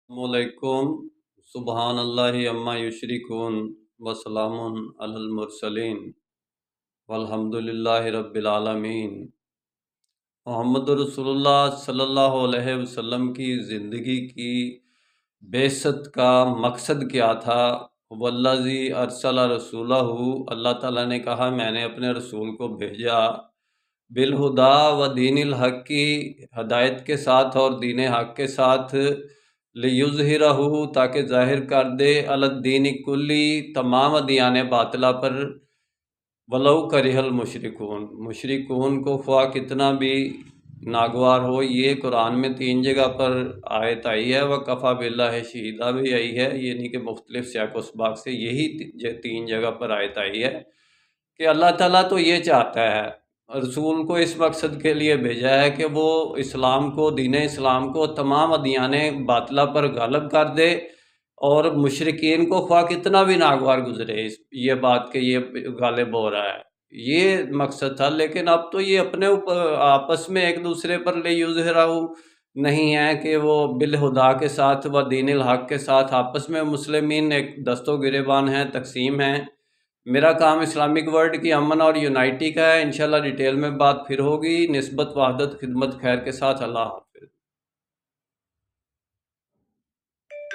अस्सलामुअलैकुम सुबहान अल्लाहि अम्मा युशरिकून वसलामुन अलल मुरसलीन वल्हम्दुलिल्लाहि रब्बिल आलमीन। मोहम्मद रसूलुल्लाह सल्लल्लाहु अलैहि वसल्लम की ज़िंदगी की बेसत का मकसद क्या था? वल्लज़ी अरसला रसूलहू, अल्लाह ताला ने कहा मैंने अपने रसूल को भेजा बिलहुदा व दीनिल हक़ की हदायत के साथ और दीन हक़ के साथ, लियुज़हिरहू ताकि ज़ाहिर कर दे, अलद्दीन कुल्ली तमाम अदियान बातिला पर, वलौ करिहल मुशरिकून मुशरिकून को ख्वाह कितना भी नागवार हो। ये कुरान में 3 जगह पर आयत आई है, व कफ़ा बिल्लाहि शहीदा भी आई है, यानी कि मुख्तलिफ सियाक़ व असबाक़ से यही 3 जगह पर आयत आई है कि अल्लाह ताला तो ये चाहता है, रसूल को इस मकसद के लिए भेजा है कि वो इस्लाम को, दीन इस्लाम को तमाम अदियान बातिला पर गालिब कर दे, और मुशरिकीन को ख्वाह कितना भी नागवार गुजरे ये बात कि ये गालिब हो रहा है, ये मकसद था। लेकिन अब तो ये अपने ऊपर आपस में एक दूसरे पर लियुज़हिरहू नहीं है कि वो बिलहुदा के साथ व दीनिल हक़ के साथ आपस में मुस्लिमीन एक दस्तो गिरेबान हैं, तकसीम हैं। मेरा काम इस्लामिक वर्ल्ड की अमन और यूनाइटी का है। इंशाल्लाह डिटेल में बात फिर होगी। निस्बत वहदत खिदमत खैर के साथ। अल्लाह।